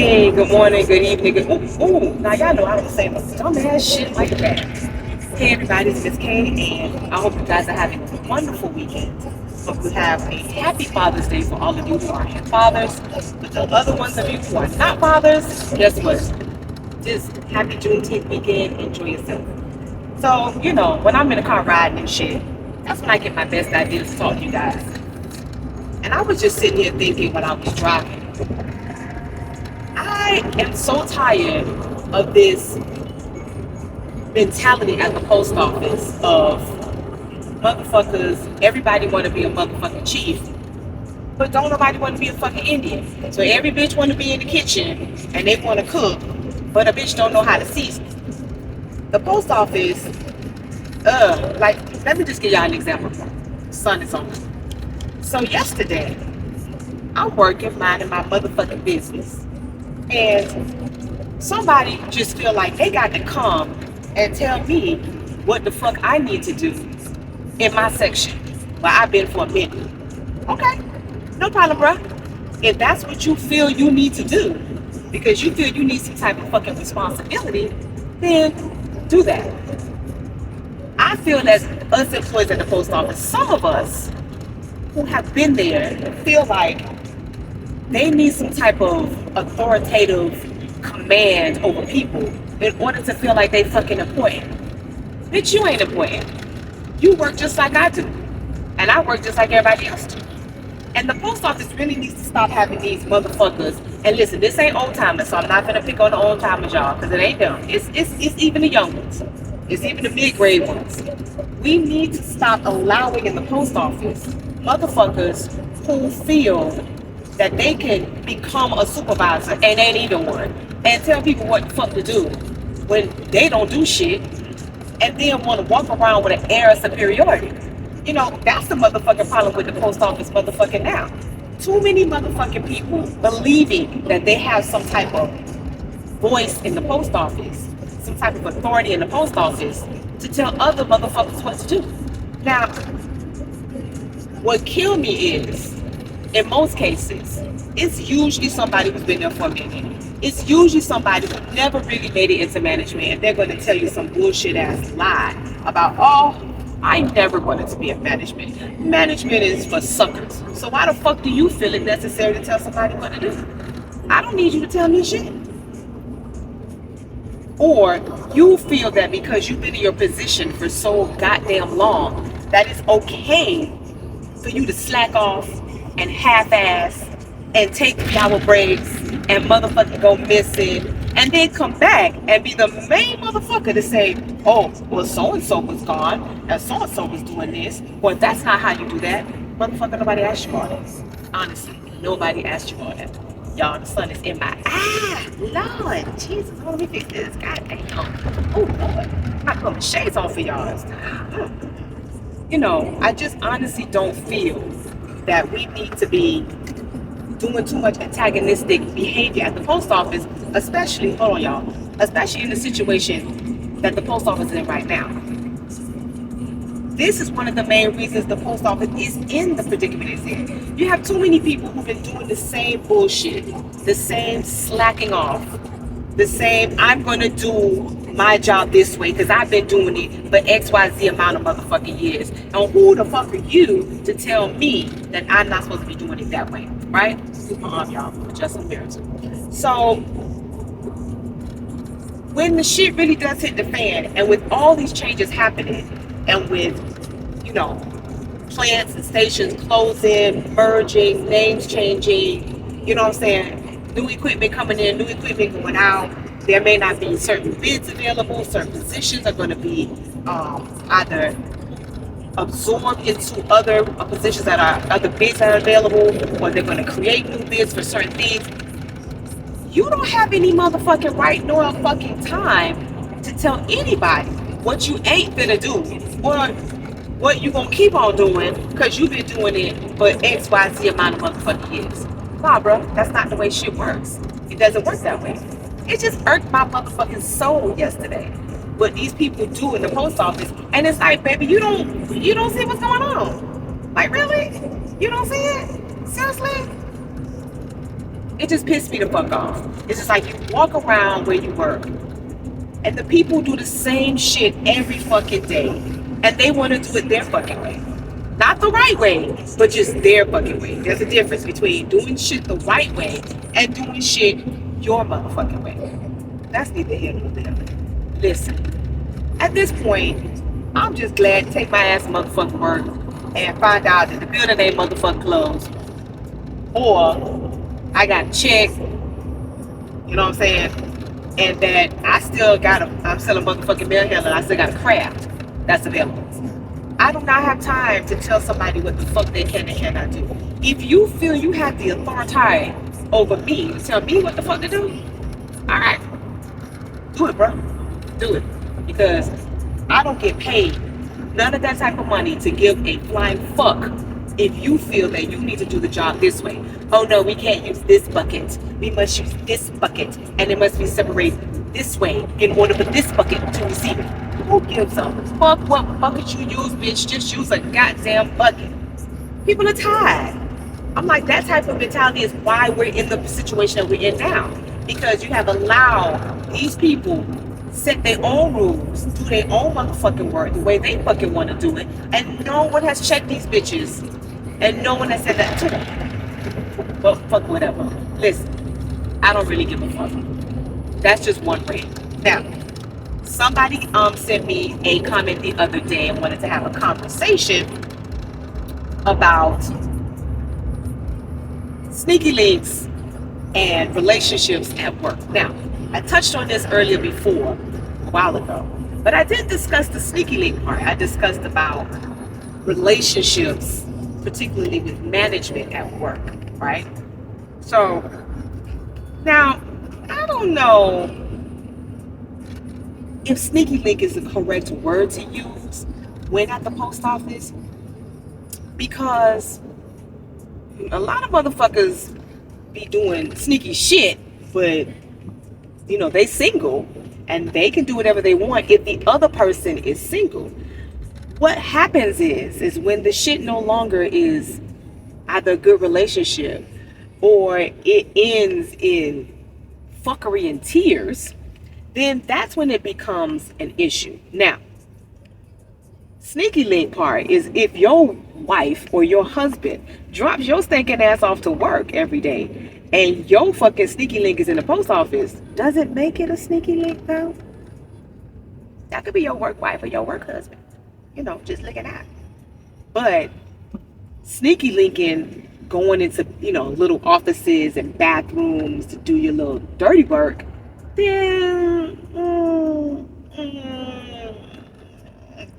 Hey, good morning, good evening, good now y'all know I don't say no dumbass shit like that. Hey everybody, it's Miss K, and I hope you guys are having a wonderful weekend. Hope you have a happy Father's Day for all of you who are fathers. But the other ones of you who are not fathers, guess what? Just happy Juneteenth weekend, enjoy yourself. So, when I'm in the car riding and shit, that's when I get my best ideas to talk to you guys. And I was just sitting here thinking when I was driving, I am so tired of this mentality at the post office of motherfuckers, everybody want to be a motherfucking chief, but don't nobody want to be a fucking Indian. So every bitch want to be in the kitchen and they want to cook, but a bitch don't know how to season. The post office, let me just give y'all an example. Sun is on. So yesterday, I'm working, minding my motherfucking business. And somebody just feel like they got to come and tell me what the fuck I need to do in my section where I've been for a minute. Okay, no problem, bruh. If that's what you feel you need to do, because you feel you need some type of fucking responsibility, then do that. I feel as us employees at the post office, some of us who have been there feel like they need some type of authoritative command over people in order to feel like they fucking important. Bitch, you ain't important. You work just like I do. And I work just like everybody else do. And the post office really needs to stop having these motherfuckers. And listen, this ain't old timers, so I'm not gonna pick on the old timers, y'all, because it ain't them. It's even the young ones. It's even the mid-grade ones. We need to stop allowing in the post office motherfuckers who feel that they can become a supervisor and ain't even one, and tell people what the fuck to do when they don't do shit, and then want to walk around with an air of superiority. That's the motherfucking problem with the post office motherfucking now. Too many motherfucking people believing that they have some type of voice in the post office, some type of authority in the post office to tell other motherfuckers what to do. Now, what killed me is, in most cases, it's usually somebody who's been there for a minute. It's usually somebody who never really made it into management, and they're going to tell you some bullshit ass lie about, oh, I never wanted to be in management. Management is for suckers. So why the fuck do you feel it necessary to tell somebody what to do? I don't need you to tell me shit. Or you feel that because you've been in your position for so goddamn long, that it's okay for you to slack off and half-ass and take shower breaks and motherfucking go missing and then come back and be the main motherfucker to say, oh, well, so-and-so was gone and so-and-so was doing this. Well, that's not how you do that. Motherfucker, nobody asked you all this. Honestly, nobody asked you all that. Y'all, the sun is in my eye. Lord, Jesus, hold on, let me fix this. God damn. Oh, Lord. I put my shades on for y'all. I just honestly don't feel that we need to be doing too much antagonistic behavior at the post office, especially, hold on y'all, especially in the situation that the post office is in right now. This is one of the main reasons the post office is in the predicament it's in. You have too many people who've been doing the same bullshit, the same slacking off, the same, I'm going to do my job this way because I've been doing it for XYZ amount of motherfucking years. And who the fuck are you to tell me that I'm not supposed to be doing it that way, right? Y'all, adjust the mirrors. So, when the shit really does hit the fan, and with all these changes happening, and with, plants and stations closing, merging, names changing, you know what I'm saying? New equipment coming in, new equipment going out. There may not be certain bids available. Certain positions are going to be either absorbed into other positions that are other bids that are available, or they're going to create new bids for certain things. You don't have any motherfucking right nor fucking time to tell anybody what you ain't gonna do or what you gonna keep on doing because you've been doing it for XYZ amount of motherfucking years. Nah, bro, that's not the way shit works. It doesn't work that way. It just irked my motherfucking soul yesterday what these people do in the post office, and it's like, baby, you don't see what's going on. Like, really? You don't see it? Seriously? It just pissed me the fuck off. It's just like you walk around where you work and the people do the same shit every fucking day. And they want to do it their fucking way. Not the right way, but just their fucking way. There's a difference between doing shit the right way and doing shit your motherfucking way. That's neither here nor there. Listen, at this point, I'm just glad to take my ass to motherfucking work and find out that the building ain't motherfucking closed. Or I got a check, you know what I'm saying? And that I'm still a motherfucking mail handler. I still got a craft that's available. I do not have time to tell somebody what the fuck they can and cannot do. If you feel you have the authority over me to tell me what the fuck to do, all right, do it, bro. Do it. Because I don't get paid none of that type of money to give a flying fuck if you feel that you need to do the job this way. Oh no, we can't use this bucket. We must use this bucket. And it must be separated this way in order for this bucket to receive it. Who gives a fuck what bucket you use, bitch? Just use a goddamn bucket. People are tired. I'm like, that type of mentality is why we're in the situation that we're in now. Because you have allowed these people set their own rules, do their own motherfucking work the way they fucking want to do it, and no one has checked these bitches, and no one has said that to them. But fuck whatever. Listen, I don't really give a fuck. That's just one way. Now, somebody sent me a comment the other day and wanted to have a conversation about sneaky links and relationships at work. Now, I touched on this earlier before, a while ago, but I didn't discuss the sneaky link part. I discussed about relationships, particularly with management at work, right? So, now, I don't know if sneaky link is the correct word to use when at the post office, because a lot of motherfuckers be doing sneaky shit, but you know, they single and they can do whatever they want if the other person is single. What happens is when the shit no longer is either a good relationship or it ends in fuckery and tears, then that's when it becomes an issue. Now, sneaky link part is if your wife or your husband drops your stinking ass off to work every day and your fucking sneaky link is in the post office, does it make it a sneaky link though? That could be your work wife or your work husband. You know, just looking out. But sneaky linking, going into, you know, little offices and bathrooms to do your little dirty work, then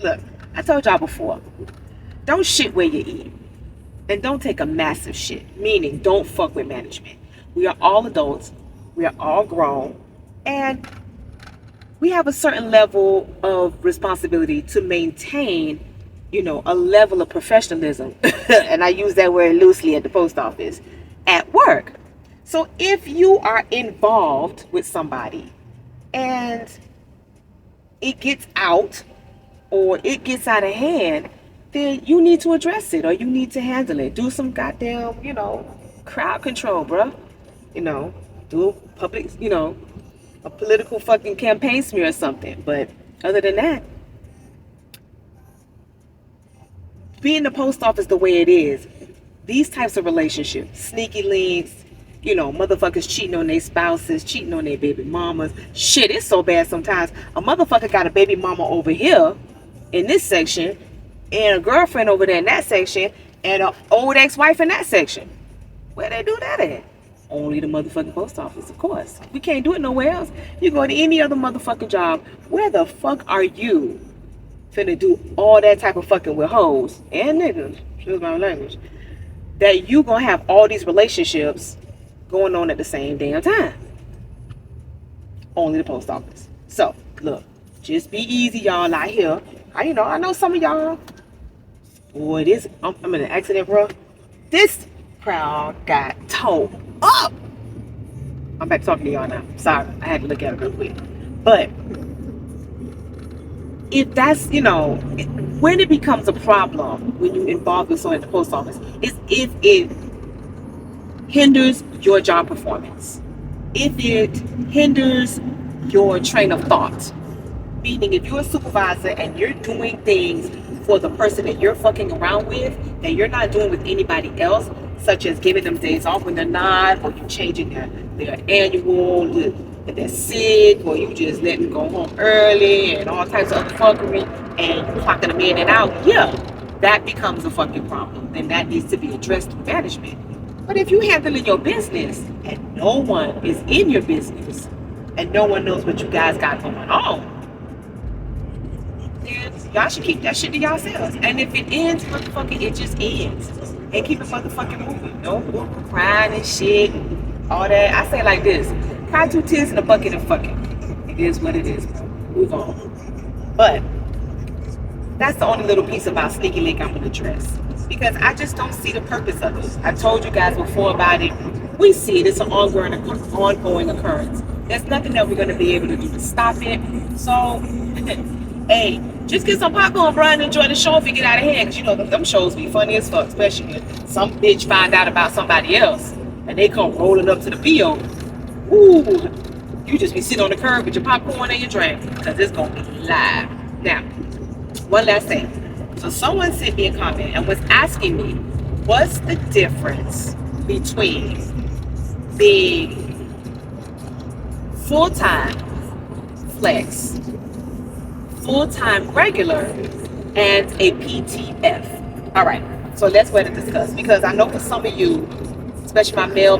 look, I told y'all before, don't shit where you eat. And don't take a massive shit, meaning don't fuck with management. We are all adults, we are all grown, and we have a certain level of responsibility to maintain, you know, a level of professionalism. And I use that word loosely at the post office, at work. So if you are involved with somebody and it gets out or it gets out of hand, then you need to address it or you need to handle it. Do some goddamn, you know, crowd control, bruh. You know, do a public, you know, a political fucking campaign smear or something. But other than that, being the post office the way it is, these types of relationships, sneaky links, you know, motherfuckers cheating on their spouses, cheating on their baby mamas. Shit, it's so bad sometimes. A motherfucker got a baby mama over here in this section and a girlfriend over there in that section and an old ex-wife in that section. Where they do that at? Only the motherfucking post office, of course. We can't do it nowhere else. You go to any other motherfucking job, where the fuck are you finna do all that type of fucking with hoes and niggas, excuse my language, that you gonna have all these relationships going on at the same damn time? Only the post office. So, look, just be easy, y'all out here. I know some of y'all, boy, this, I'm in an accident, bro. This crowd got towed up. I'm back talking to y'all now. Sorry, I had to look at it real quick. But if that's, you know, when it becomes a problem when you involve with someone at the post office, is if it hinders your job performance, if it hinders your train of thought, meaning if you're a supervisor and you're doing things for the person that you're fucking around with that you're not doing with anybody else, such as giving them days off when they're not, or you changing their annual, if they're sick, or you just letting them go home early and all types of other fuckery, and you clocking them in and out, yeah, that becomes a fucking problem. Then that needs to be addressed through management. But if you handling your business and no one is in your business and no one knows what you guys got going on, then y'all should keep that shit to yourselves. And if it ends, motherfucker, it just ends. And keep it motherfucking moving. No crying and shit, all that. I say like this: cry 2 tears in a bucket and fuck it. It is what it is, bro. Move on. But that's the only little piece about sneaky link I'm gonna address, because I just don't see the purpose of it. I told you guys before about it. We see it. It's an ongoing occurrence. There's nothing that we're gonna be able to do to stop it. So, hey, just get some popcorn, bro, and enjoy the show if you get out of hand. Because you know them shows be funny as fuck, especially when some bitch find out about somebody else and they come rolling up to the field. Ooh, you just be sitting on the curb with your popcorn and your drink, because it's gonna be live. Now, one last thing. So someone sent me a comment and was asking me, what's the difference between being full-time flex, full-time regular, and a PTF? All right, so let's go ahead and discuss, because I know for some of you, especially my male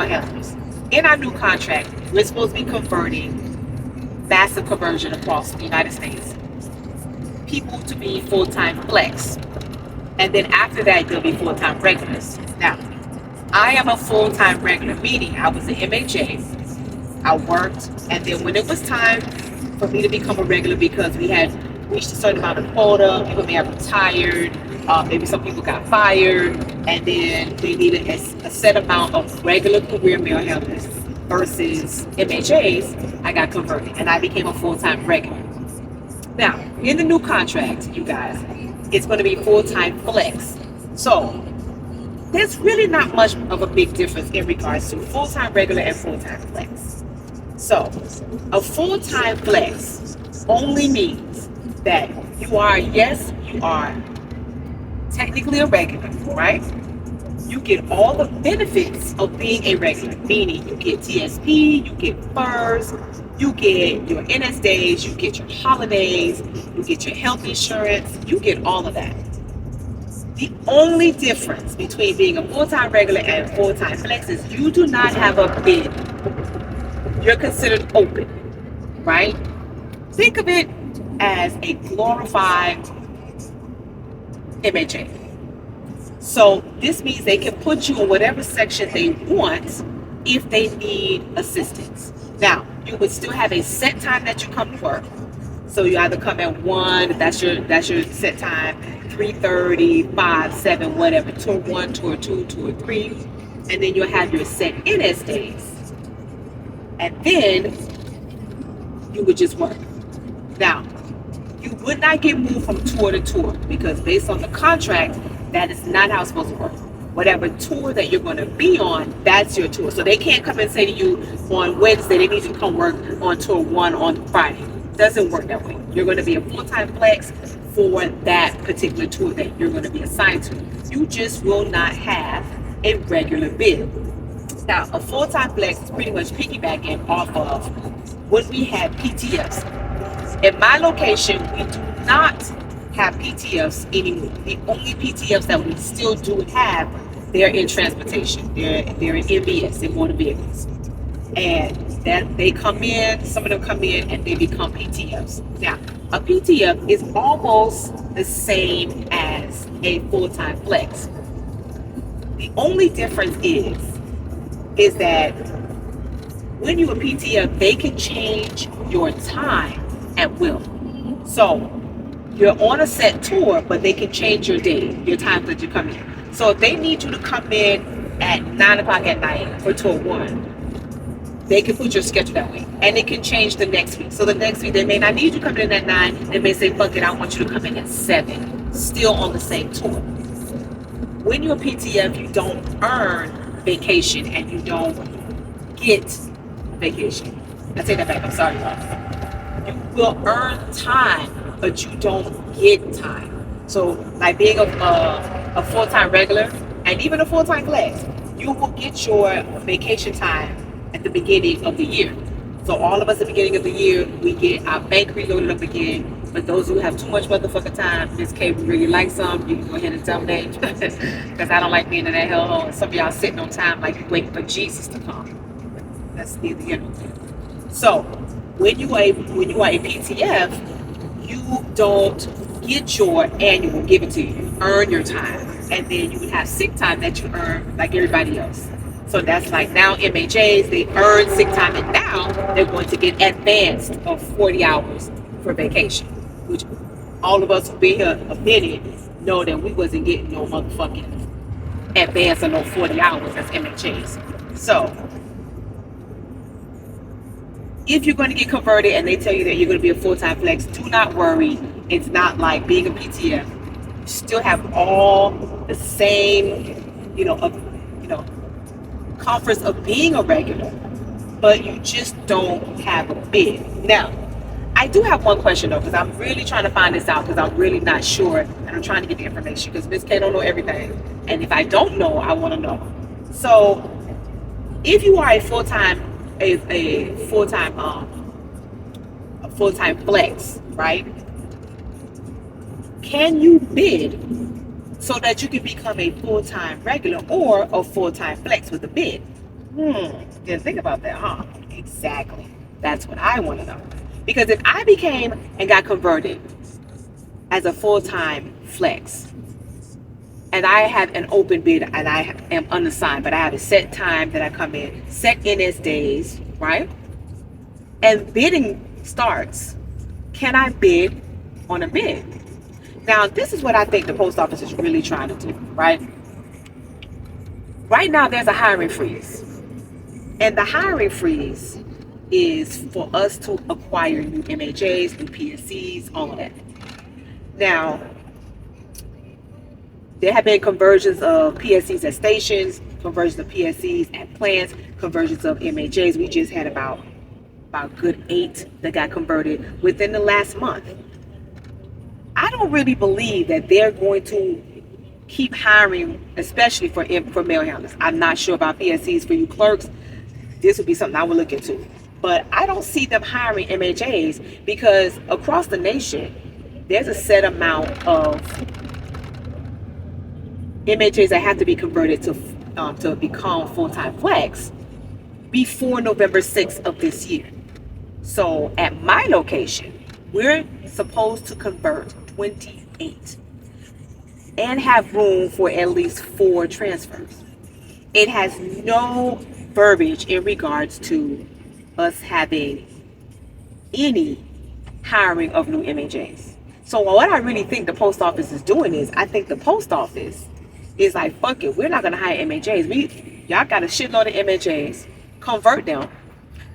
handlers, in our new contract, we're supposed to be converting massive conversion across the United States, people to be full-time flex, and then after that they'll be full-time regulars. Now, I am a full-time regular, meaning I was an MHA, I worked, and then when it was time for me to become a regular, because we had reached a certain amount of quota, people may have retired, maybe some people got fired, and then they needed a set amount of regular career male handlers versus MHAs, I got converted and I became a full-time regular. Now, in the new contract, you guys, it's going to be full-time flex. So, there's really not much of a big difference in regards to full-time regular and full-time flex. So, a full-time flex only means that you are technically a regular, right? You get all the benefits of being a regular, meaning you get TSP, you get FERS, you get your NS days, you get your holidays, you get your health insurance, you get all of that. The only difference between being a full-time regular and full-time flex is you do not have a bid. You're considered open, right? Think of it as a glorified MHA. So this means they can put you in whatever section they want if they need assistance. Now, you would still have a set time that you come to work. So you either come at 1, that's your set time, 3:30, 5, 7, whatever, tour 1, tour 2, tour 3, and then you'll have your set NS days. And then you would just work. Now, you would not get moved from tour to tour, because based on the contract, that is not how it's supposed to work. Whatever tour that you're going to be on, that's your tour. So they can't come and say to you on Wednesday, they need you to come work on tour 1 on Friday. It doesn't work that way. You're going to be a full-time flex for that particular tour that you're going to be assigned to. You just will not have a regular bid. Now, a full-time flex is pretty much piggybacking off of when we had PTFs. In my location, we do not have PTFs anymore. The only PTFs that we still do have, they're in transportation. They're in MBS, in motor vehicles. And that they come in, some of them come in and they become PTFs. Now, a PTF is almost the same as a full-time flex. The only difference is that when you're a PTF, they can change your time at will. So you're on a set tour, but they can change your day, your time that you come in. So if they need you to come in at 9 o'clock at night for tour 1, they can put your schedule that way. And it can change the next week. So the next week, they may not need you coming in at 9. They may say, fuck it, I want you to come in at 7, still on the same tour. When you're a PTF, you don't earn vacation and you don't get vacation. I take that back. I'm sorry, y'all. You will earn time, but you don't get time. So, like being a full-time regular and even a full-time flex, you will get your vacation time at the beginning of the year. So all of us at the beginning of the year, we get our bank reloaded up again. But those who have too much motherfucking time, Miss K would really like some, you can go ahead and terminate. Because I don't like being in that hellhole. And some of y'all sitting on time like you waiting for Jesus to come. That's neither here nor there. So when you are a PTF, you don't get your annual given to you. You earn your time. And then you would have sick time that you earn like everybody else. So that's like now MHAs, they earn sick time, and now they're going to get advanced of 40 hours for vacation, which all of us who've been here a minute know that we wasn't getting no motherfucking advance of no 40 hours as MHAs. So if you're going to get converted and they tell you that you're going to be a full-time flex, do not worry. It's not like being a PTF. You still have all the same, comforts of being a regular, but you just don't have a bid. Now, I do have one question though, because I'm really trying to find this out because I'm really not sure, and I'm trying to get the information because Miss K don't know everything, and if I don't know, I want to know. So, if you are a full-time flex, right? Can you bid so that you can become a full-time regular or a full-time flex with a bid? Didn't think about that, huh? Exactly. That's what I want to know. Because if I became and got converted as a full-time flex, and I have an open bid and I am unassigned, but I have a set time that I come in, set NS days, right? And bidding starts. Can I bid on a bid? Now, this is what I think the post office is really trying to do, right? Right now, there's a hiring freeze. And the hiring freeze is for us to acquire new MHAs, new PSCs, all of that. Now, there have been conversions of PSCs at stations, conversions of PSCs at plants, conversions of MHAs. We just had about good 8 that got converted within the last month. I don't really believe that they're going to keep hiring, especially for mail handlers. I'm not sure about PSCs for you clerks. This would be something I would look into. But I don't see them hiring MHAs because across the nation, there's a set amount of MHAs that have to be converted to become full-time flex before November 6th of this year. So at my location, we're supposed to convert 28 and have room for at least 4 transfers. It has no verbiage in regards to us having any hiring of new MHAs. So what I really think the post office is doing is, I think the post office is like, fuck it, we're not going to hire MHAs. Y'all got a shitload of MHAs, convert them,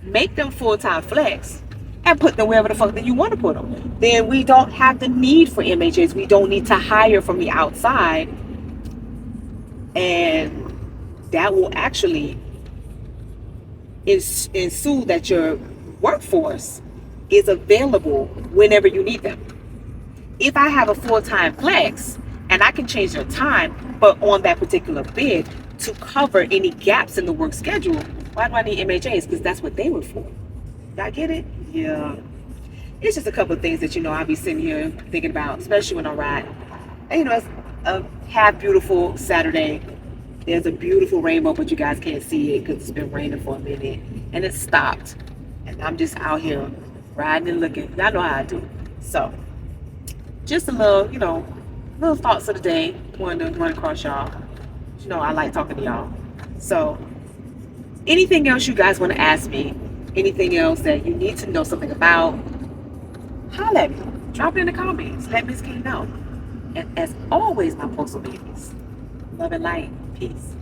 make them full-time flex, and put them wherever the fuck that you want to put them. Then we don't have the need for MHAs. We don't need to hire from the outside. And that will actually ensue that your workforce is available whenever you need them. If I have a full-time flex and I can change their time, but on that particular bid to cover any gaps in the work schedule, why do I need MHAs? Because that's what they were for. Y'all get it? Yeah. It's just a couple of things that, I'll be sitting here thinking about, especially when I'm riding. And, it's a half beautiful Saturday. There's a beautiful rainbow, but you guys can't see it because it's been raining for a minute. And it stopped. And I'm just out here riding and looking. Y'all know how I do. So, just a little, little thoughts of the day. Wanted to run across y'all. I like talking to y'all. So, anything else you guys want to ask me? Anything else that you need to know something about? Holla at me. Drop it in the comments. Let Miss K know. And as always, my postal babies, love and light. Peace.